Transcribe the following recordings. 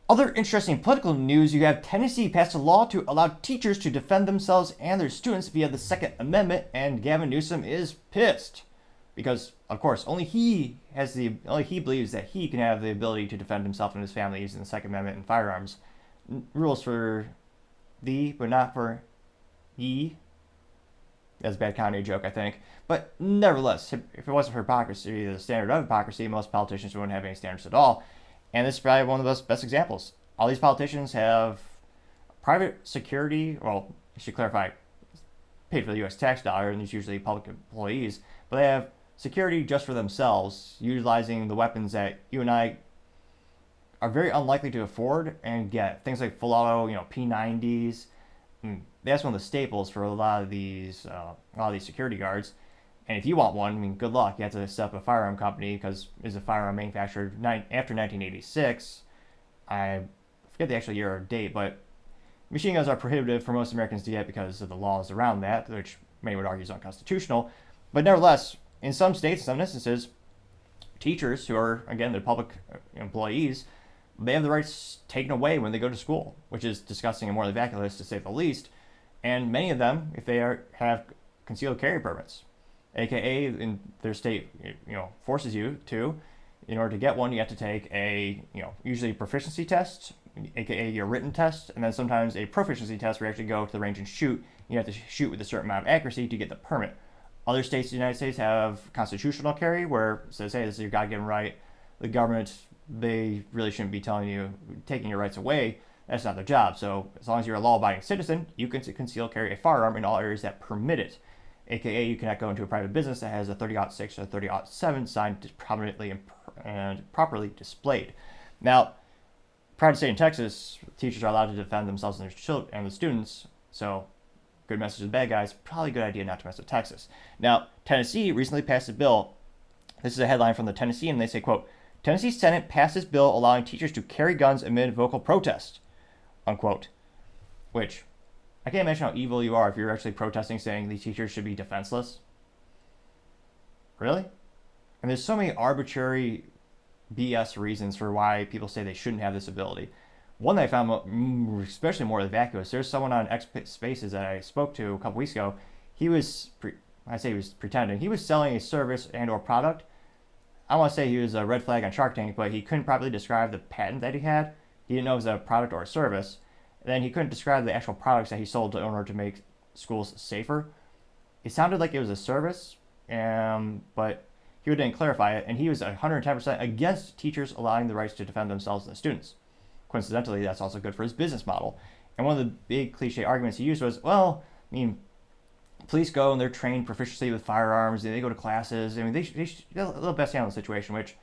Other interesting political news, you have Tennessee passed a law to allow teachers to defend themselves and their students via the Second Amendment, and Gavin Newsom is pissed. Because, of course, only he believes that he can have the ability to defend himself and his family using the Second Amendment and firearms. Rules for thee, but not for ye. That's a bad comedy joke, I think. But nevertheless, if it wasn't for hypocrisy, the standard of hypocrisy, most politicians wouldn't have any standards at all. And this is probably one of the best examples. All these politicians have private security. Well, I should clarify, paid for the U.S. tax dollar, and these usually public employees. But they have security just for themselves, utilizing the weapons that you and I are very unlikely to afford and get. Things like full auto, P90s. That's one of the staples for a lot of these security guards. And if you want one, I mean, good luck. You have to set up a firearm company because it's a firearm manufactured after 1986. I forget the actual year or date, but machine guns are prohibitive for most Americans to get because of the laws around that, which many would argue is unconstitutional. But nevertheless, in some states, in some instances, teachers who are, again, the public employees, they have the rights taken away when they go to school, which is disgusting and morally vacuous to say the least. And many of them, if they have concealed carry permits, aka in their state, forces you to, in order to get one, you have to take usually a proficiency test, aka your written test, and then sometimes a proficiency test where you actually go to the range and shoot. You have to shoot with a certain amount of accuracy to get the permit. Other states in the United States have constitutional carry, where it says, hey, this is your God-given right. The government, they really shouldn't be taking your rights away. That's not their job. So as long as you're a law-abiding citizen, you can conceal carry a firearm in all areas that permit it. AKA, you cannot go into a private business that has a 30-06 or 30-07 sign prominently and properly displayed. Now, proud to say in Texas, teachers are allowed to defend themselves and their children and the students. So, good message to the bad guys. Probably a good idea not to mess with Texas. Now, Tennessee recently passed a bill. This is a headline from the Tennessean, and they say, quote, Tennessee Senate passed this bill allowing teachers to carry guns amid vocal protest, unquote. Which, I can't imagine how evil you are if you're actually protesting saying these teachers should be defenseless. Really? And there's so many arbitrary BS reasons for why people say they shouldn't have this ability. One that I found especially more vacuous, there's someone on X Spaces that I spoke to a couple weeks ago. He was pretending. He was selling a service and or product. I want to say he was a red flag on Shark Tank, but he couldn't properly describe the patent that he had. He didn't know it was a product or a service. Then he couldn't describe the actual products that he sold in order to make schools safer. It sounded like it was a service, but he didn't clarify it, and he was 110% against teachers allowing the rights to defend themselves and the students. Coincidentally, that's also good for his business model. And one of the big cliche arguments he used was, well, I mean, police go and they're trained proficiently with firearms, they go to classes, I mean, they're a little best handle the situation, which,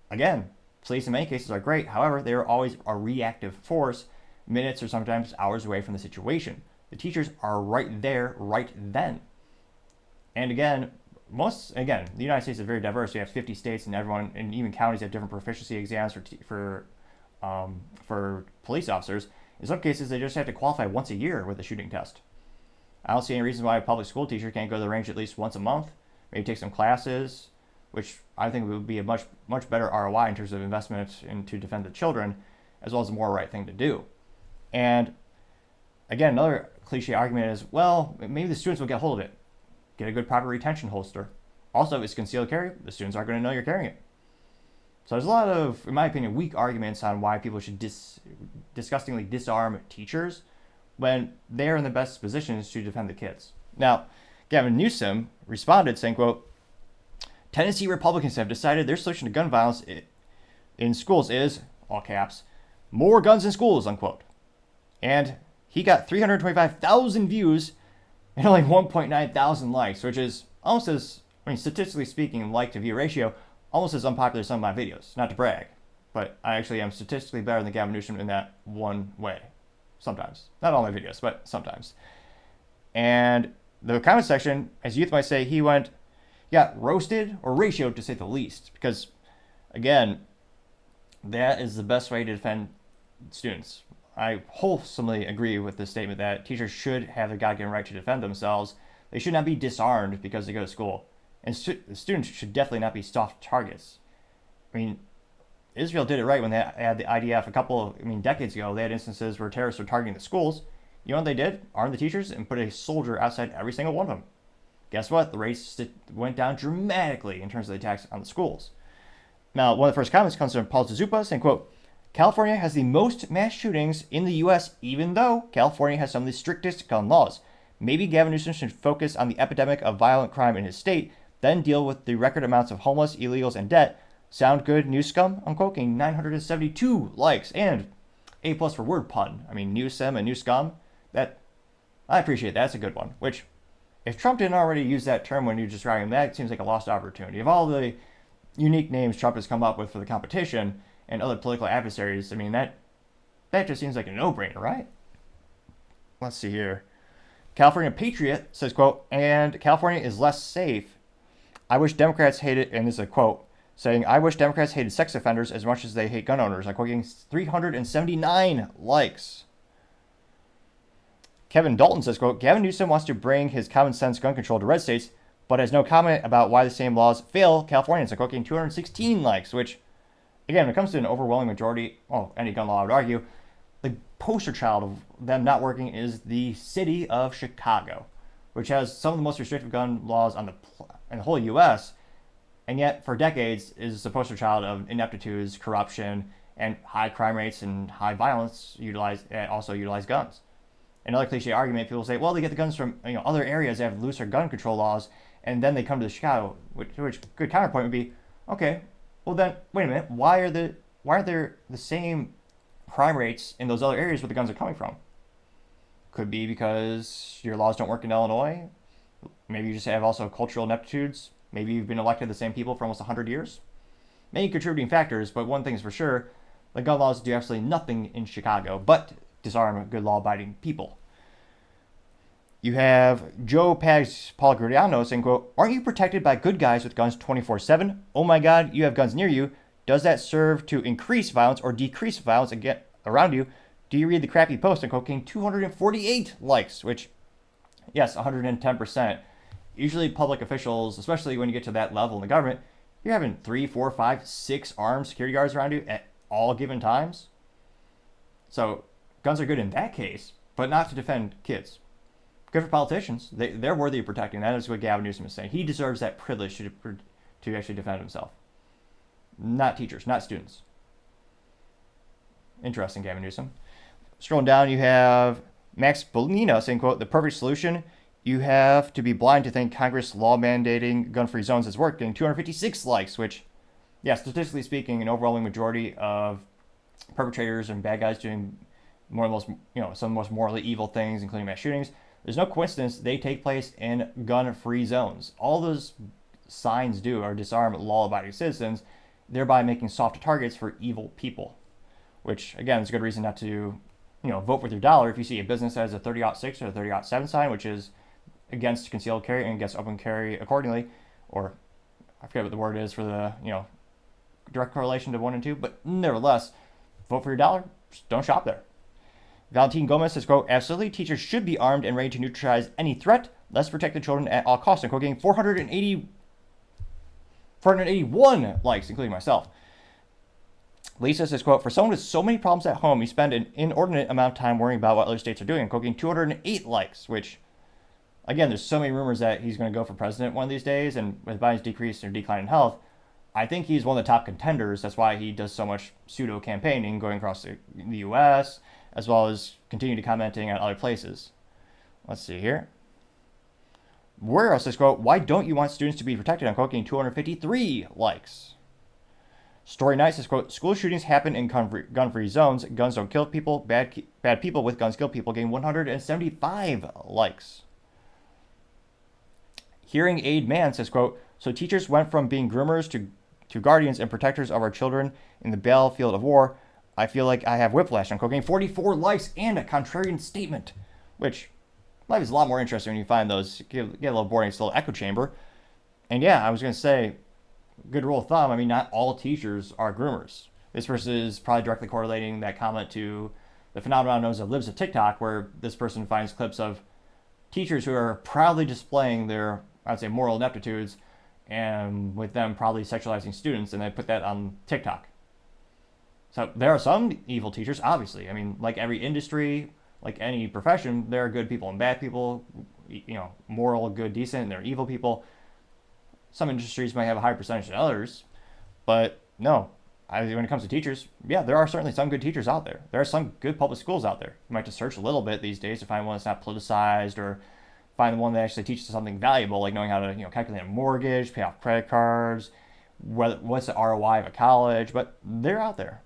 again, police in many cases are great. However, they are always a reactive force, minutes or sometimes hours away from the situation. The teachers are right there, right then. And again, the United States is very diverse. We have 50 states, and everyone, and even counties have different proficiency exams for police officers. In some cases, they just have to qualify once a year with a shooting test. I don't see any reason why a public school teacher can't go to the range at least once a month, maybe take some classes, which I think would be a much better ROI in terms of investment to defend the children, as well as a more right thing to do. And again, another cliche argument is, well, maybe the students will get hold of it. Get a good proper retention holster. Also, if it's concealed carry, the students aren't going to know you're carrying it. So there's a lot of, in my opinion, weak arguments on why people should disgustingly disarm teachers when they're in the best positions to defend the kids. Now, Gavin Newsom responded saying, quote, Tennessee Republicans have decided their solution to gun violence in schools is, all caps, more guns in schools, unquote. And he got 325,000 views and only 1.9 thousand likes, which is almost as, statistically speaking, like to view ratio, almost as unpopular as some of my videos. Not to brag, but I actually am statistically better than Gavin Newsom in that one way. Sometimes. Not all my videos, but sometimes. And the comment section, as youth might say, he got roasted or ratioed to say the least. Because, again, that is the best way to defend students. I wholesomely agree with the statement that teachers should have the God-given right to defend themselves. They should not be disarmed because they go to school. And students should definitely not be soft targets. I mean, Israel did it right when they had the IDF decades ago. They had instances where terrorists were targeting the schools. You know what they did? Armed the teachers and put a soldier outside every single one of them. Guess what? The rates went down dramatically in terms of the attacks on the schools. Now, one of the first comments comes from Paul Zazupa saying, quote, California has the most mass shootings in the U.S., even though California has some of the strictest gun laws. Maybe Gavin Newsom should focus on the epidemic of violent crime in his state, then deal with the record amounts of homeless, illegals, and debt. Sound good, New Scum? Unquote, 972 likes and A+ for word pun. Newsom and New Scum. That I appreciate that. That's a good one. Which, if Trump didn't already use that term when he was describing that, it seems like a lost opportunity. Of all the unique names Trump has come up with for the competition and other political adversaries, that just seems like a no-brainer, right? Let's see here. California Patriot says, quote, and California is less safe. I wish Democrats hated, and this is a quote, saying, I wish Democrats hated sex offenders as much as they hate gun owners. I'm quoting 379 likes. Kevin Dalton says, quote, Gavin Newsom wants to bring his common sense gun control to red states, but has no comment about why the same laws fail Californians. I'm quoting 216 likes, which, again, when it comes to an overwhelming majority, any gun law, I would argue, the poster child of them not working is the city of Chicago, which has some of the most restrictive gun laws in the whole U.S., and yet for decades is the poster child of ineptitudes, corruption, and high crime rates and high violence also utilize guns. Another cliche argument, people say, well, they get the guns from other areas that have looser gun control laws, and then they come to Chicago, which good counterpoint would be, okay, well then, wait a minute, why aren't there the same crime rates in those other areas where the guns are coming from? Could be because your laws don't work in Illinois. Maybe you just have also cultural ineptitudes. Maybe you've been elected the same people for almost 100 years. Many contributing factors, but one thing is for sure, the gun laws do absolutely nothing in Chicago but disarm good law-abiding people. You have Joe Paul Guardiano saying, quote, aren't you protected by good guys with guns 24/7? Oh my God, you have guns near you. Does that serve to increase violence or decrease violence around you? Do you read the crappy post? And quote, 248 likes, which, yes, 110%. Usually public officials, especially when you get to that level in the government, you're having 3, 4, 5, 6 armed security guards around you at all given times. So guns are good in that case, but not to defend kids. Good for politicians. They're worthy of protecting. That is what Gavin Newsom is saying. He deserves that privilege to actually defend himself. Not teachers, not students. Interesting, Gavin Newsom. Scrolling down, you have Max Bonino saying, quote, the perfect solution, you have to be blind to think Congress law mandating gun-free zones has worked, getting 256 likes, which, yeah, statistically speaking, an overwhelming majority of perpetrators and bad guys doing some of the most morally evil things, including mass shootings, there's no coincidence they take place in gun-free zones. All those signs do are disarm law-abiding citizens, thereby making soft targets for evil people. Which, again, is a good reason not to, vote with your dollar if you see a business that has a 30-06 or a 30-07 sign, which is against concealed carry and against open carry accordingly, or I forget what the word is for the, direct correlation to 1 and 2, but nevertheless, vote for your dollar, just don't shop there. Valentin Gomez says, quote, absolutely, teachers should be armed and ready to neutralize any threat. Let's protect the children at all costs. And quote, getting 481 likes, including myself. Lisa says, quote, for someone with so many problems at home, you spend an inordinate amount of time worrying about what other states are doing. And quote, getting 208 likes, which, again, there's so many rumors that he's going to go for president one of these days. And with Biden's decrease or decline in health, I think he's one of the top contenders. That's why he does so much pseudo campaigning going across the U.S., as well as continue to commenting on other places. Let's see here. Where else says, quote, why don't you want students to be protected? I'm quoting 253 likes. Story Night says, quote, school shootings happen in gun-free zones. Guns don't kill people. Bad people with guns kill people. Getting 175 likes. Hearing Aid Man says, quote, so teachers went from being groomers to guardians and protectors of our children in the battlefield of war. I feel like I have whiplash. I'm quoting 44 likes and a contrarian statement, which life is a lot more interesting when you find those. Get a little boring. It's a little echo chamber. And yeah, I was going to say, good rule of thumb, not all teachers are groomers. This person is probably directly correlating that comment to the phenomenon known as the libs of TikTok, where this person finds clips of teachers who are proudly displaying their, I would say, moral ineptitudes, and with them probably sexualizing students, and they put that on TikTok. So there are some evil teachers, obviously. I mean, like every industry, like any profession, there are good people and bad people, moral, good, decent, and there are evil people. Some industries might have a higher percentage than others, but no. When it comes to teachers, yeah, there are certainly some good teachers out there. There are some good public schools out there. You might have to search a little bit these days to find one that's not politicized, or find the one that actually teaches something valuable, like knowing how to calculate a mortgage, pay off credit cards, what's the ROI of a college. But they're out there.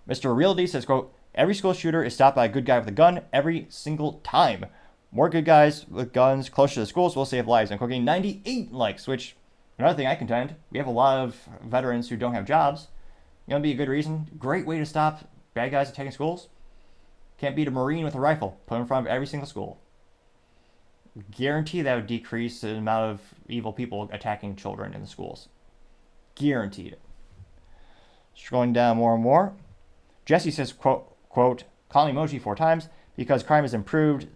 Mr. Realty says, quote, every school shooter is stopped by a good guy with a gun every single time. More good guys with guns closer to the schools will save lives. I'm cooking 98 likes, which, another thing I contend, we have a lot of veterans who don't have jobs. It'd be a good reason. Great way to stop bad guys attacking schools. Can't beat a Marine with a rifle. Put him in front of every single school. Guarantee that would decrease the amount of evil people attacking children in the schools. Guaranteed. Scrolling down more and more. Jesse says, quote, calling emoji 4 times, because crime has improved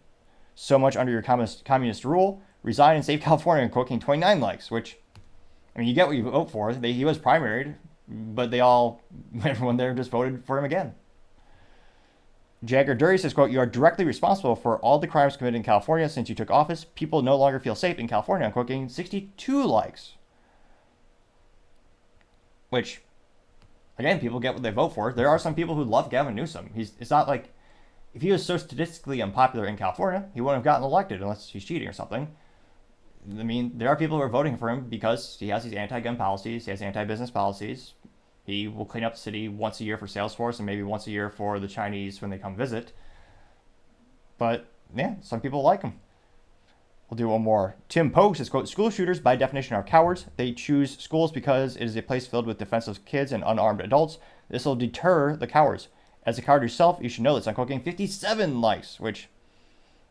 so much under your communist rule. Resign and save California, and cooking 29 likes, which, I mean, you get what you vote for. He was primaried, but everyone there just voted for him again. Jagger Dury says, quote, you are directly responsible for all the crimes committed in California since you took office. People no longer feel safe in California. I'm cooking 62 likes. Which, again, people get what they vote for. There are some people who love Gavin Newsom. It's not like, if he was so statistically unpopular in California, he wouldn't have gotten elected unless he's cheating or something. I mean, there are people who are voting for him because he has these anti-gun policies, he has anti-business policies. He will clean up the city once a year for Salesforce and maybe once a year for the Chinese when they come visit. But, yeah, some people like him. We'll do one more. Tim Poe says, quote, school shooters by definition are cowards. They choose schools because it is a place filled with defenseless kids and unarmed adults. This will deter the cowards. As a coward yourself, you should know this. I'm cooking 57 likes, which,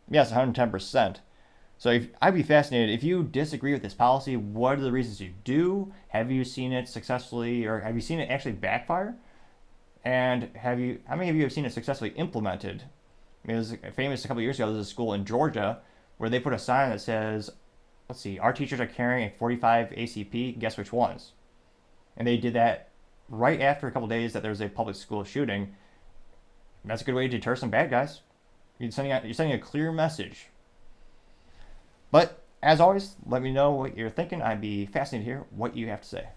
yes, 110%. So I'd be fascinated. If you disagree with this policy, what are the reasons you do? Have you seen it successfully, or have you seen it actually backfire? And how many of you have seen it successfully implemented? I mean, it was famous a couple of years ago. There's a school in Georgia where they put a sign that says, let's see, our teachers are carrying a 45 ACP. Guess which ones? And they did that right after a couple of days that there was a public school shooting. That's a good way to deter some bad guys. You're sending a clear message. But, as always, let me know what you're thinking. I'd be fascinated to hear what you have to say.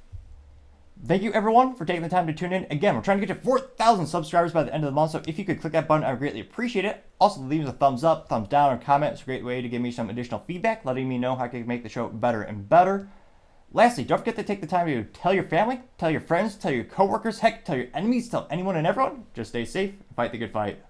Thank you, everyone, for taking the time to tune in. Again, we're trying to get to 4,000 subscribers by the end of the month, so if you could click that button, I would greatly appreciate it. Also, leave us a thumbs up, thumbs down, or comment. It's a great way to give me some additional feedback, letting me know how I can make the show better and better. Lastly, don't forget to take the time to tell your family, tell your friends, tell your coworkers, heck, tell your enemies, tell anyone and everyone. Just stay safe and fight the good fight.